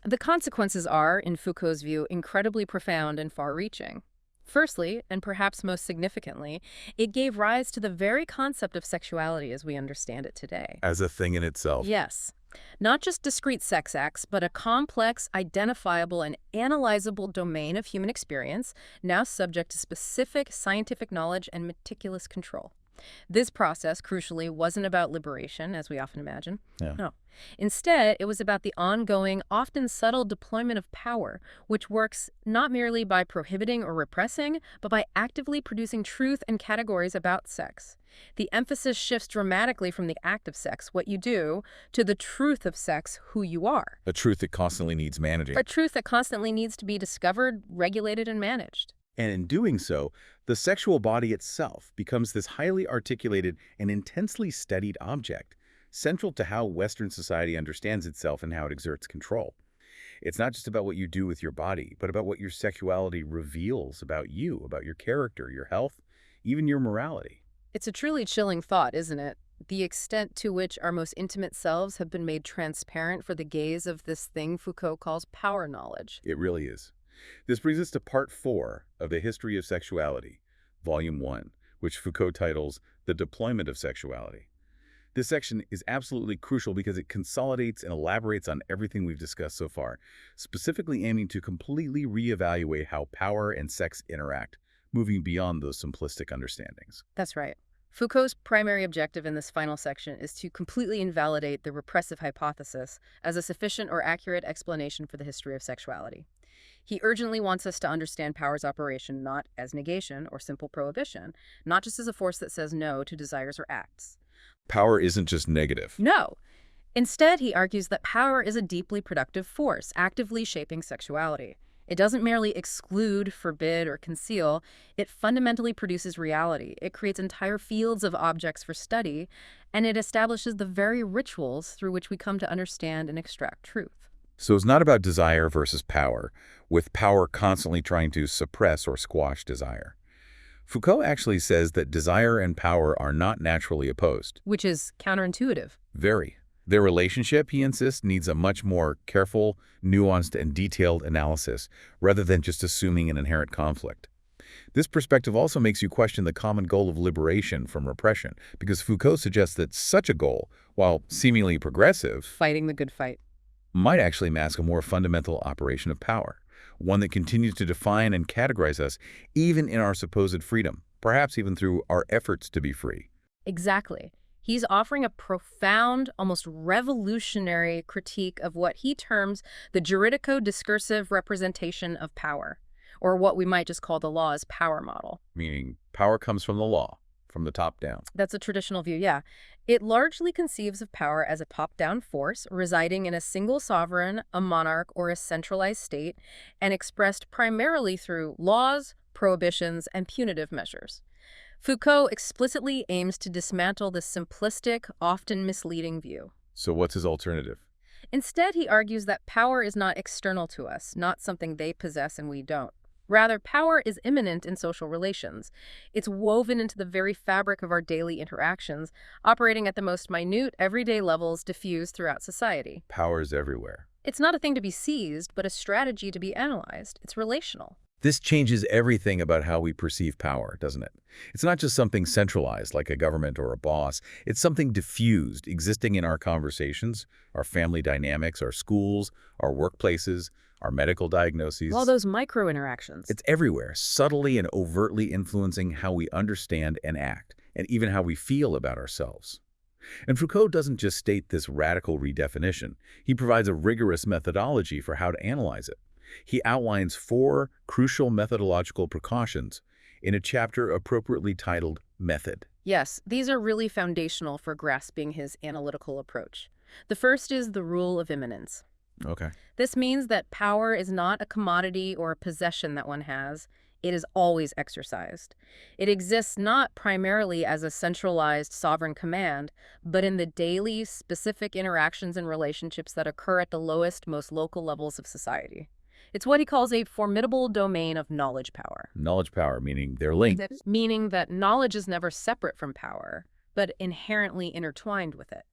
The consequences are, in Foucault's view, incredibly profound and far-reaching. Firstly, and perhaps most significantly, it gave rise to the very concept of sexuality as we understand it today. As a thing in itself. Yes. Not just discrete sex acts, but a complex, identifiable, and analyzable domain of human experience, now subject to specific scientific knowledge and meticulous control. This process, crucially, wasn't about liberation, as we often imagine. Yeah. No. Instead, it was about the ongoing, often subtle deployment of power, which works not merely by prohibiting or repressing, but by actively producing truth and categories about sex. The emphasis shifts dramatically from the act of sex, what you do, to the truth of sex, who you are. A truth that constantly needs managing. A truth that constantly needs to be discovered, regulated, and managed. And in doing so, the sexual body itself becomes this highly articulated and intensely studied object, central to how Western society understands itself and how it exerts control. It's not just about what you do with your body, but about what your sexuality reveals about you, about your character, your health, even your morality. It's a truly chilling thought, isn't it? The extent to which our most intimate selves have been made transparent for the gaze of this thing Foucault calls power knowledge. It really is. This brings us to Part 4 of the History of Sexuality, Volume 1, which Foucault titles The Deployment of Sexuality. This section is absolutely crucial because it consolidates and elaborates on everything we've discussed so far, specifically aiming to completely reevaluate how power and sex interact, moving beyond those simplistic understandings. That's right. Foucault's primary objective in this final section is to completely invalidate the repressive hypothesis as a sufficient or accurate explanation for the history of sexuality. He urgently wants us to understand power's operation not as negation or simple prohibition, not just as a force that says no to desires or acts. Power isn't just negative. No. Instead, he argues that power is a deeply productive force, actively shaping sexuality. It doesn't merely exclude, forbid, or conceal. It fundamentally produces reality. It creates entire fields of objects for study, and it establishes the very rituals through which we come to understand and extract truth. So it's not about desire versus power, with power constantly trying to suppress or squash desire. Foucault actually says that desire and power are not naturally opposed. Which is counterintuitive. Very. Their relationship, he insists, needs a much more careful, nuanced, and detailed analysis, rather than just assuming an inherent conflict. This perspective also makes you question the common goal of liberation from repression, because Foucault suggests that such a goal, while seemingly progressive, Fighting the good fight. might actually mask a more fundamental operation of power, one that continues to define and categorize us even in our supposed freedom, perhaps even through our efforts to be free. Exactly. He's offering a profound, almost revolutionary critique of what he terms the juridico-discursive representation of power, or what we might just call the law's power model. Meaning power comes from the law, from the top down. That's a traditional view, yeah. It largely conceives of power as a top-down force residing in a single sovereign, a monarch, or a centralized state, and expressed primarily through laws, prohibitions, and punitive measures. Foucault explicitly aims to dismantle this simplistic, often misleading view. So what's his alternative? Instead, he argues that power is not external to us, not something they possess and we don't. Rather, power is immanent in social relations. It's woven into the very fabric of our daily interactions, operating at the most minute, everyday levels diffused throughout society. Power is everywhere. It's not a thing to be seized, but a strategy to be analyzed. It's relational. This changes everything about how we perceive power, doesn't it? It's not just something centralized like a government or a boss. It's something diffused, existing in our conversations, our family dynamics, our schools, our workplaces, our medical diagnoses. All those micro-interactions. It's everywhere, subtly and overtly influencing how we understand and act, and even how we feel about ourselves. And Foucault doesn't just state this radical redefinition. He provides a rigorous methodology for how to analyze it. He outlines 4 crucial methodological precautions in a chapter appropriately titled Method. Yes, these are really foundational for grasping his analytical approach. The first is the rule of immanence. Okay. This means that power is not a commodity or a possession that one has. It is always exercised. It exists not primarily as a centralized sovereign command, but in the daily, specific interactions and relationships that occur at the lowest, most local levels of society. It's what he calls a formidable domain of knowledge power. Knowledge power, meaning they're linked. Meaning that knowledge is never separate from power, but inherently intertwined with it.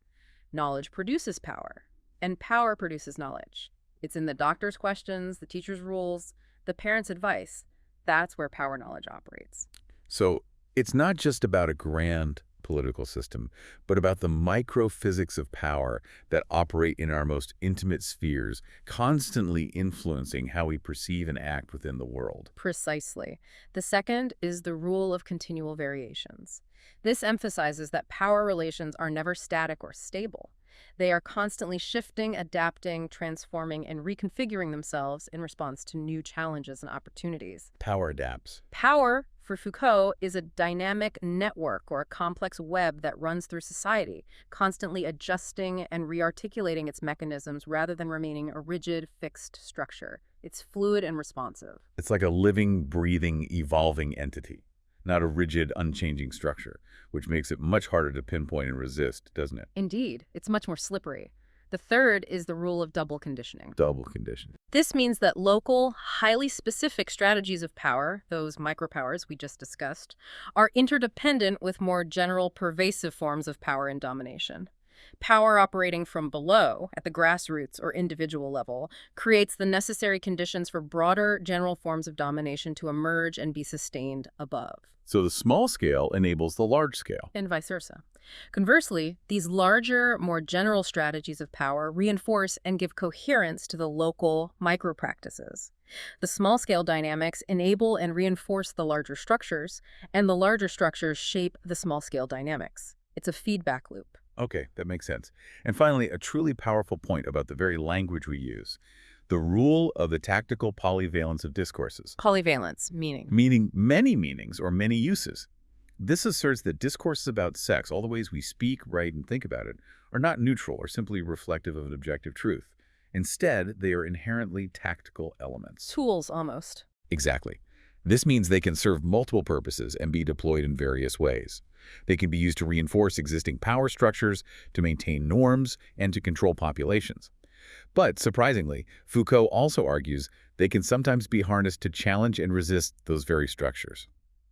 Knowledge produces power, and power produces knowledge. It's in the doctor's questions, the teacher's rules, the parent's advice. That's where power knowledge operates. So it's not just about a grand political system, but about the microphysics of power that operate in our most intimate spheres, constantly influencing how we perceive and act within the world. Precisely. The second is the rule of continual variations. This emphasizes that power relations are never static or stable. They are constantly shifting, adapting, transforming, and reconfiguring themselves in response to new challenges and opportunities. Power adapts. Power, for Foucault, is a dynamic network or a complex web that runs through society, constantly adjusting and rearticulating its mechanisms rather than remaining a rigid, fixed structure. It's fluid and responsive. It's like a living, breathing, evolving entity, not a rigid, unchanging structure, which makes it much harder to pinpoint and resist, doesn't it? Indeed, it's much more slippery. The third is the rule of double conditioning. Double condition. This means that local, highly specific strategies of power, those micropowers we just discussed, are interdependent with more general, pervasive forms of power and domination. Power operating from below, at the grassroots or individual level, creates the necessary conditions for broader, general forms of domination to emerge and be sustained above. So the small scale enables the large scale. And vice versa. Conversely, these larger, more general strategies of power reinforce and give coherence to the local micro-practices. The small-scale dynamics enable and reinforce the larger structures, and the larger structures shape the small-scale dynamics. It's a feedback loop. Okay, that makes sense. And finally, a truly powerful point about the very language we use. The rule of the tactical polyvalence of discourses. Polyvalence, meaning? Meaning many meanings or many uses. This asserts that discourses about sex, all the ways we speak, write, and think about it, are not neutral or simply reflective of an objective truth. Instead, they are inherently tactical elements. Tools, almost. Exactly. This means they can serve multiple purposes and be deployed in various ways. They can be used to reinforce existing power structures, to maintain norms, and to control populations. But, surprisingly, Foucault also argues they can sometimes be harnessed to challenge and resist those very structures.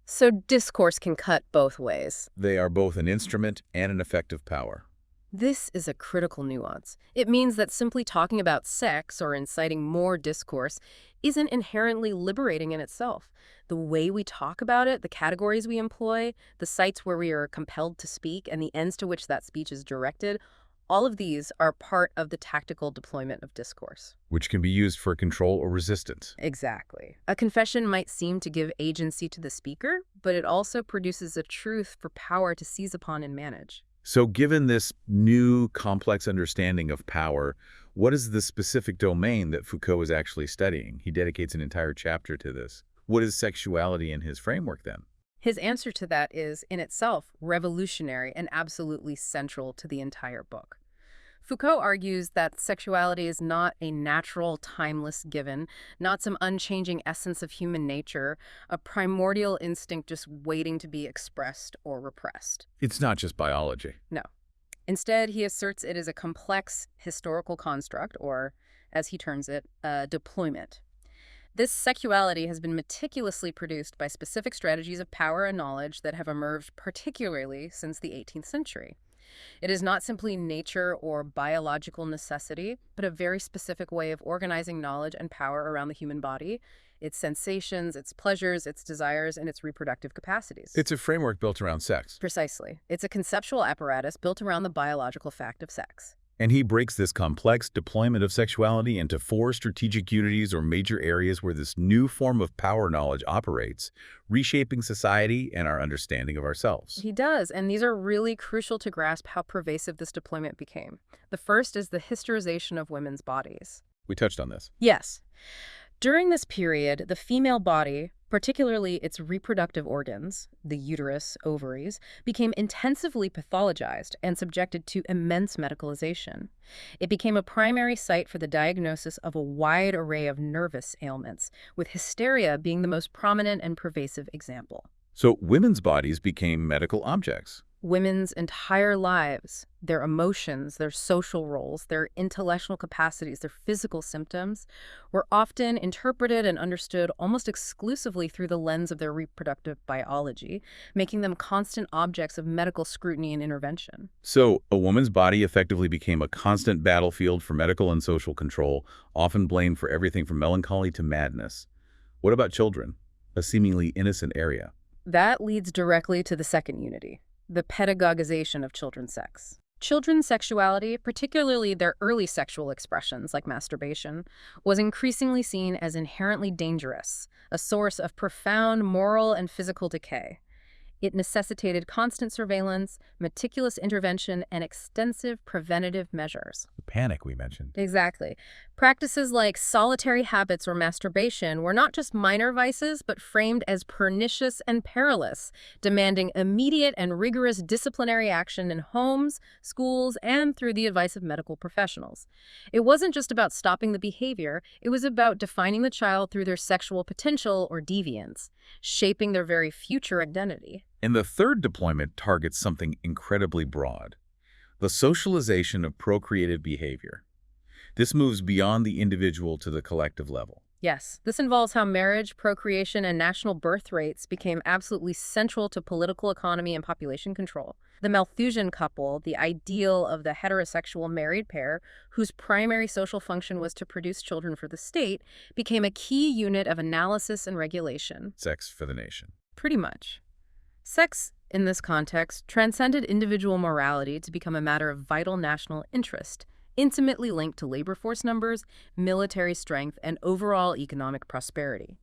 So discourse can cut both ways. They are both an instrument and an effective power. This is a critical nuance. It means that simply talking about sex or inciting more discourse isn't inherently liberating in itself. The way we talk about it, the categories we employ, the sites where we are compelled to speak, and the ends to which that speech is directed, all of these are part of the tactical deployment of discourse. Which can be used for control or resistance. Exactly. A confession might seem to give agency to the speaker, but it also produces a truth for power to seize upon and manage. So given this new, complex understanding of power, what is the specific domain that Foucault is actually studying? He dedicates an entire chapter to this. What is sexuality in his framework, then? His answer to that is, in itself, revolutionary and absolutely central to the entire book. Foucault argues that sexuality is not a natural, timeless given, not some unchanging essence of human nature, a primordial instinct just waiting to be expressed or repressed. It's not just biology. No. Instead, he asserts it is a complex historical construct, or, as he terms it, a deployment. This sexuality has been meticulously produced by specific strategies of power and knowledge that have emerged particularly since the 18th century. It is not simply nature or biological necessity, but a very specific way of organizing knowledge and power around the human body, its sensations, its pleasures, its desires, and its reproductive capacities. It's a framework built around sex. Precisely. It's a conceptual apparatus built around the biological fact of sex. And he breaks this complex deployment of sexuality into 4 strategic unities or major areas where this new form of power knowledge operates, reshaping society and our understanding of ourselves. He does, and these are really crucial to grasp how pervasive this deployment became. The first is the historization of women's bodies. We touched on this. Yes. During this period, the female body, particularly its reproductive organs, the uterus, ovaries, became intensively pathologized and subjected to immense medicalization. It became a primary site for the diagnosis of a wide array of nervous ailments, with hysteria being the most prominent and pervasive example. So women's bodies became medical objects. Women's entire lives, their emotions, their social roles, their intellectual capacities, their physical symptoms, were often interpreted and understood almost exclusively through the lens of their reproductive biology, making them constant objects of medical scrutiny and intervention. So a woman's body effectively became a constant battlefield for medical and social control, often blamed for everything from melancholy to madness. What about children? A seemingly innocent area. That leads directly to the second unity, the pedagogization of children's sex. Children's sexuality, particularly their early sexual expressions like masturbation, was increasingly seen as inherently dangerous, a source of profound moral and physical decay. It necessitated constant surveillance, meticulous intervention, and extensive preventative measures. The panic we mentioned. Exactly. Practices like solitary habits or masturbation were not just minor vices, but framed as pernicious and perilous, demanding immediate and rigorous disciplinary action in homes, schools, and through the advice of medical professionals. It wasn't just about stopping the behavior, it was about defining the child through their sexual potential or deviance, shaping their very future identity. And the third deployment targets something incredibly broad: the socialization of procreative behavior. This moves beyond the individual to the collective level. Yes, this involves how marriage, procreation, and national birth rates became absolutely central to political economy and population control. The Malthusian couple, the ideal of the heterosexual married pair, whose primary social function was to produce children for the state, became a key unit of analysis and regulation. Sex for the nation. Pretty much. Sex, in this context, transcended individual morality to become a matter of vital national interest, intimately linked to labor force numbers, military strength, and overall economic prosperity.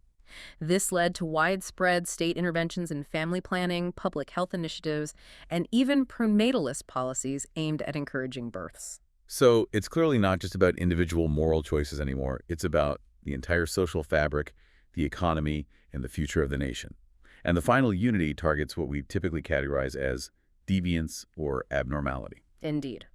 This led to widespread state interventions in family planning, public health initiatives, and even prenatalist policies aimed at encouraging births. So it's clearly not just about individual moral choices anymore. It's about the entire social fabric, the economy, and the future of the nation. And the final unity targets what we typically categorize as deviance or abnormality. Indeed.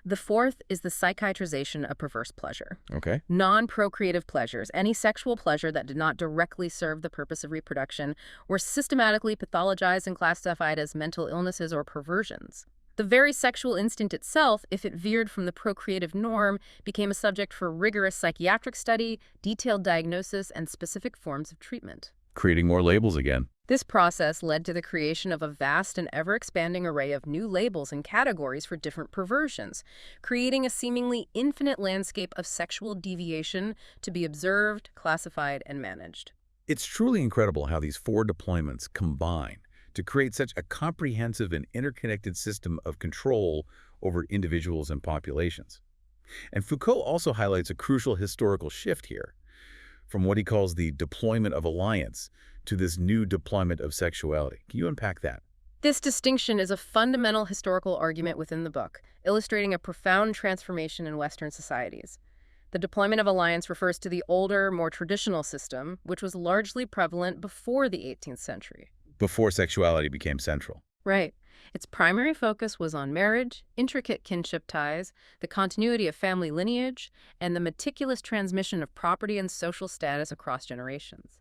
The fourth is the psychiatrization of perverse pleasure. Okay. Non-procreative pleasures, any sexual pleasure that did not directly serve the purpose of reproduction, were systematically pathologized and classified as mental illnesses or perversions. The very sexual instinct itself, if it veered from the procreative norm, became a subject for rigorous psychiatric study, detailed diagnosis, and specific forms of treatment. Creating more labels again. This process led to the creation of a vast and ever-expanding array of new labels and categories for different perversions, creating a seemingly infinite landscape of sexual deviation to be observed, classified, and managed. It's truly incredible how these four deployments combine to create such a comprehensive and interconnected system of control over individuals and populations. And Foucault also highlights a crucial historical shift here, from what he calls the deployment of alliance to this new deployment of sexuality. Can you unpack that? This distinction is a fundamental historical argument within the book, illustrating a profound transformation in Western societies. The deployment of alliance refers to the older, more traditional system, which was largely prevalent before the 18th century. Before sexuality became central. Right. Its primary focus was on marriage, intricate kinship ties, the continuity of family lineage, and the meticulous transmission of property and social status across generations.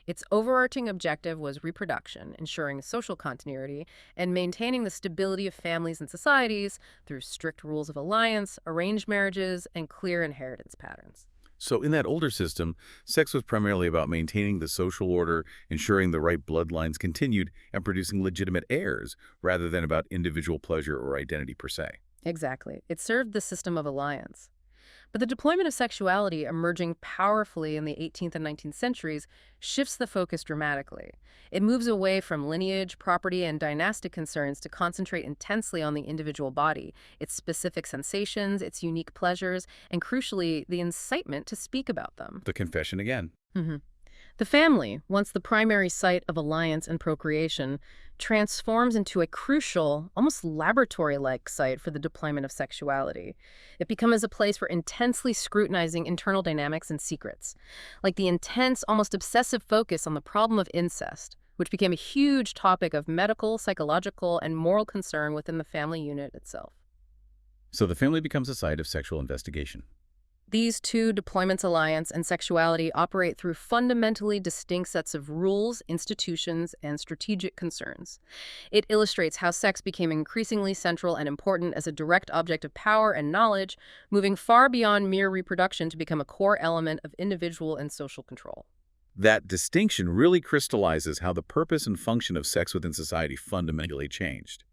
Its overarching objective was reproduction, ensuring social continuity, and maintaining the stability of families and societies through strict rules of alliance, arranged marriages, and clear inheritance patterns. So in that older system, sex was primarily about maintaining the social order, ensuring the right bloodlines continued, and producing legitimate heirs, rather than about individual pleasure or identity per se. Exactly. It served the system of alliance. But the deployment of sexuality, emerging powerfully in the 18th and 19th centuries, shifts the focus dramatically. It moves away from lineage, property, and dynastic concerns to concentrate intensely on the individual body, its specific sensations, its unique pleasures, and crucially, the incitement to speak about them. The confession again. Mm-hmm. The family, once the primary site of alliance and procreation, transforms into a crucial, almost laboratory-like site for the deployment of sexuality. It becomes a place for intensely scrutinizing internal dynamics and secrets, like the intense, almost obsessive focus on the problem of incest, which became a huge topic of medical, psychological, and moral concern within the family unit itself. So the family becomes a site of sexual investigation. These two deployments, alliance and sexuality, operate through fundamentally distinct sets of rules, institutions, and strategic concerns. It illustrates how sex became increasingly central and important as a direct object of power and knowledge, moving far beyond mere reproduction to become a core element of individual and social control. That distinction really crystallizes how the purpose and function of sex within society fundamentally changed.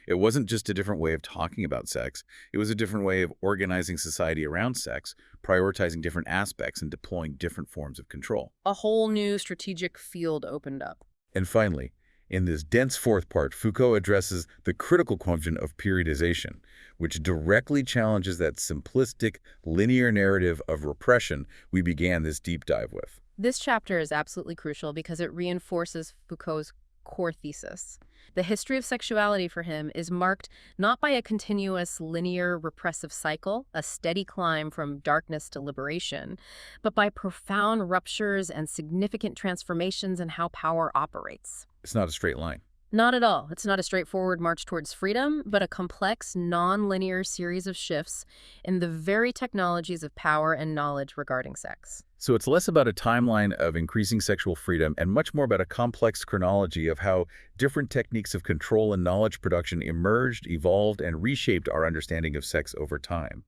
It wasn't just a different way of talking about sex, it was a different way of organizing society around sex, prioritizing different aspects and deploying different forms of control. A whole new strategic field opened up. And finally, in this dense fourth part, Foucault addresses the critical question of periodization, which directly challenges that simplistic, linear narrative of repression we began this deep dive with. This chapter is absolutely crucial because it reinforces Foucault's core thesis. The history of sexuality for him is marked not by a continuous linear repressive cycle, a steady climb from darkness to liberation, but by profound ruptures and significant transformations in how power operates. It's not a straight line. Not at all. It's not a straightforward march towards freedom, but a complex, non-linear series of shifts in the very technologies of power and knowledge regarding sex. So it's less about a timeline of increasing sexual freedom and much more about a complex chronology of how different techniques of control and knowledge production emerged, evolved, and reshaped our understanding of sex over time.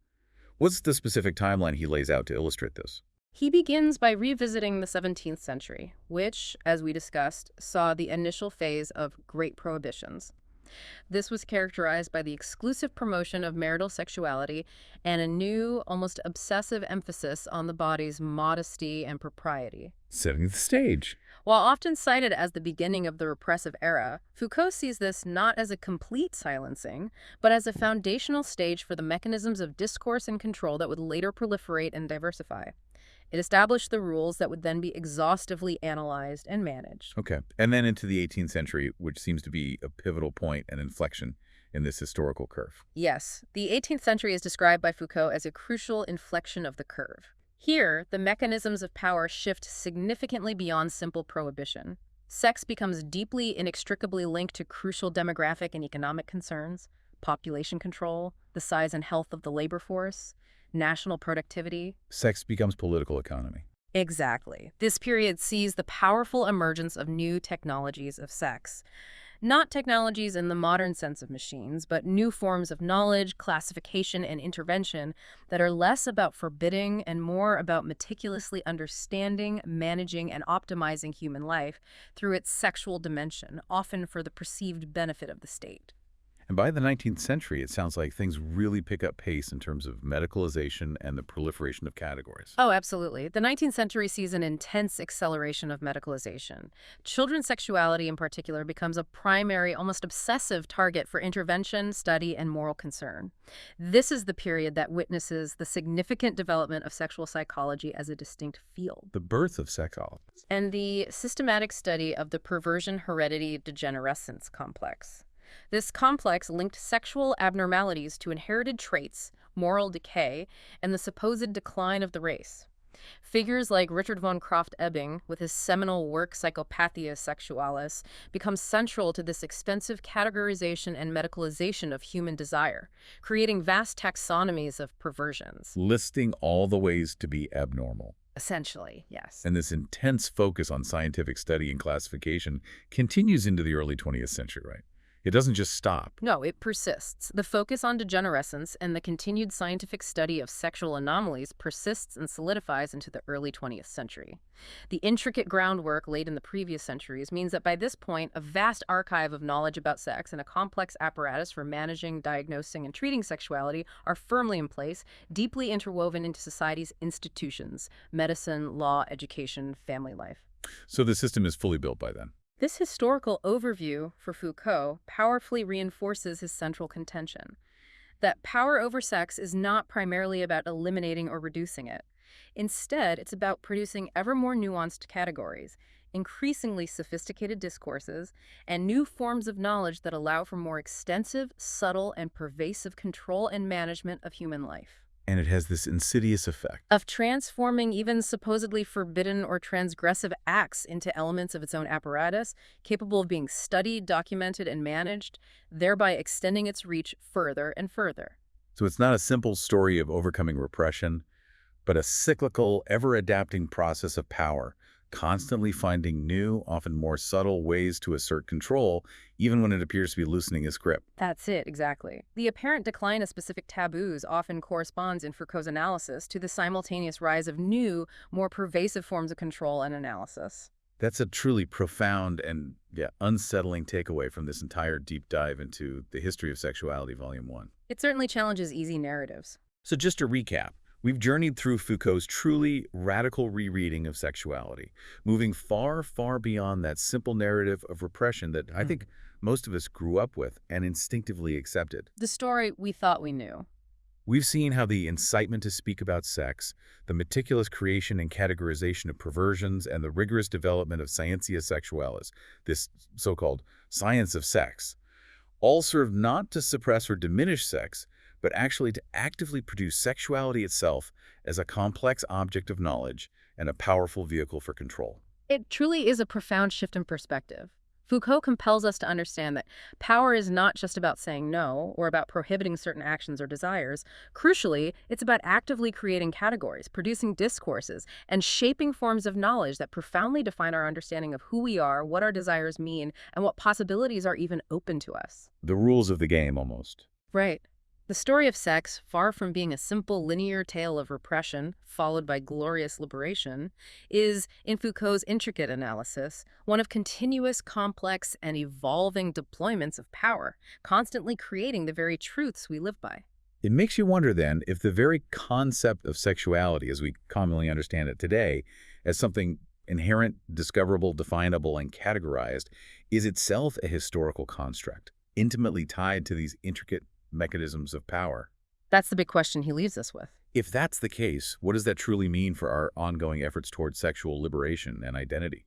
What's the specific timeline he lays out to illustrate this? He begins by revisiting the 17th century, which, as we discussed, saw the initial phase of great prohibitions. This was characterized by the exclusive promotion of marital sexuality and a new, almost obsessive emphasis on the body's modesty and propriety. Setting the stage. While often cited as the beginning of the repressive era, Foucault sees this not as a complete silencing, but as a foundational stage for the mechanisms of discourse and control that would later proliferate and diversify. It established the rules that would then be exhaustively analyzed and managed. Okay. And then into the 18th century, which seems to be a pivotal point and inflection in this historical curve. Yes, the 18th century is described by Foucault as a crucial inflection of the curve. Here, the mechanisms of power shift significantly beyond simple prohibition. Sex becomes deeply, inextricably linked to crucial demographic and economic concerns, population control, the size and health of the labor force, national productivity. Sex becomes political economy. Exactly. This period sees the powerful emergence of new technologies of sex. Not technologies in the modern sense of machines, but new forms of knowledge, classification, and intervention that are less about forbidding and more about meticulously understanding, managing, and optimizing human life through its sexual dimension, often for the perceived benefit of the state. And by the 19th century, it sounds like things really pick up pace in terms of medicalization and the proliferation of categories. Oh, absolutely. The 19th century sees an intense acceleration of medicalization. Children's sexuality in particular becomes a primary, almost obsessive target for intervention, study, and moral concern. This is the period that witnesses the significant development of sexual psychology as a distinct field. The birth of sexology. And the systematic study of the perversion heredity degenerescence complex. This complex linked sexual abnormalities to inherited traits, moral decay, and the supposed decline of the race. Figures like Richard von Krafft-Ebing, with his seminal work Psychopathia Sexualis, become central to this expensive categorization and medicalization of human desire, creating vast taxonomies of perversions. Listing all the ways to be abnormal. Essentially, yes. And this intense focus on scientific study and classification continues into the early 20th century, right? It doesn't just stop. No, it persists. The focus on degenerescence and the continued scientific study of sexual anomalies persists and solidifies into the early 20th century. The intricate groundwork laid in the previous centuries means that by this point, a vast archive of knowledge about sex and a complex apparatus for managing, diagnosing, and treating sexuality are firmly in place, deeply interwoven into society's institutions: medicine, law, education, family life. So the system is fully built by then. This historical overview for Foucault powerfully reinforces his central contention that power over sex is not primarily about eliminating or reducing it. Instead, it's about producing ever more nuanced categories, increasingly sophisticated discourses, and new forms of knowledge that allow for more extensive, subtle, and pervasive control and management of human life. And it has this insidious effect. Of transforming even supposedly forbidden or transgressive acts into elements of its own apparatus, capable of being studied, documented, and managed, thereby extending its reach further and further. So it's not a simple story of overcoming repression, but a cyclical, ever-adapting process of power, constantly finding new, often more subtle ways to assert control, even when it appears to be loosening its grip. That's it, exactly. The apparent decline of specific taboos often corresponds in Foucault's analysis to the simultaneous rise of new, more pervasive forms of control and analysis. That's a truly profound and, unsettling takeaway from this entire deep dive into the History of Sexuality, Volume 1. It certainly challenges easy narratives. So just to recap, we've journeyed through Foucault's truly radical rereading of sexuality, moving far, far beyond that simple narrative of repression that I think most of us grew up with and instinctively accepted. The story we thought we knew. We've seen how the incitement to speak about sex, the meticulous creation and categorization of perversions, and the rigorous development of scientia sexualis, this so-called science of sex, all serve not to suppress or diminish sex, but actually to actively produce sexuality itself as a complex object of knowledge and a powerful vehicle for control. It truly is a profound shift in perspective. Foucault compels us to understand that power is not just about saying no or about prohibiting certain actions or desires. Crucially, it's about actively creating categories, producing discourses, and shaping forms of knowledge that profoundly define our understanding of who we are, what our desires mean, and what possibilities are even open to us. The rules of the game, almost. Right. The story of sex, far from being a simple linear tale of repression followed by glorious liberation, is, in Foucault's intricate analysis, one of continuous, complex, and evolving deployments of power, constantly creating the very truths we live by. It makes you wonder, then, if the very concept of sexuality, as we commonly understand it today, as something inherent, discoverable, definable, and categorized, is itself a historical construct, intimately tied to these intricate mechanisms of power. That's the big question he leaves us with. If that's the case, what does that truly mean for our ongoing efforts towards sexual liberation and identity?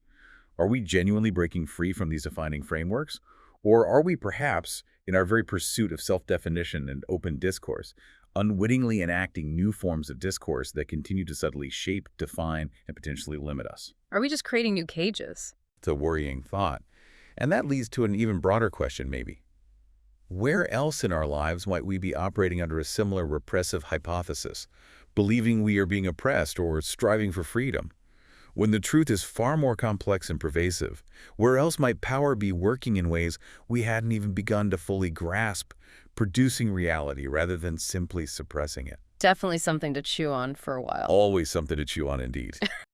Are we genuinely breaking free from these defining frameworks? Or are we perhaps, in our very pursuit of self-definition and open discourse, unwittingly enacting new forms of discourse that continue to subtly shape, define, and potentially limit us? Are we just creating new cages? It's a worrying thought. And that leads to an even broader question, maybe. Where else in our lives might we be operating under a similar repressive hypothesis, believing we are being oppressed or striving for freedom? When the truth is far more complex and pervasive, where else might power be working in ways we hadn't even begun to fully grasp, producing reality rather than simply suppressing it? Definitely something to chew on for a while. Always something to chew on, indeed.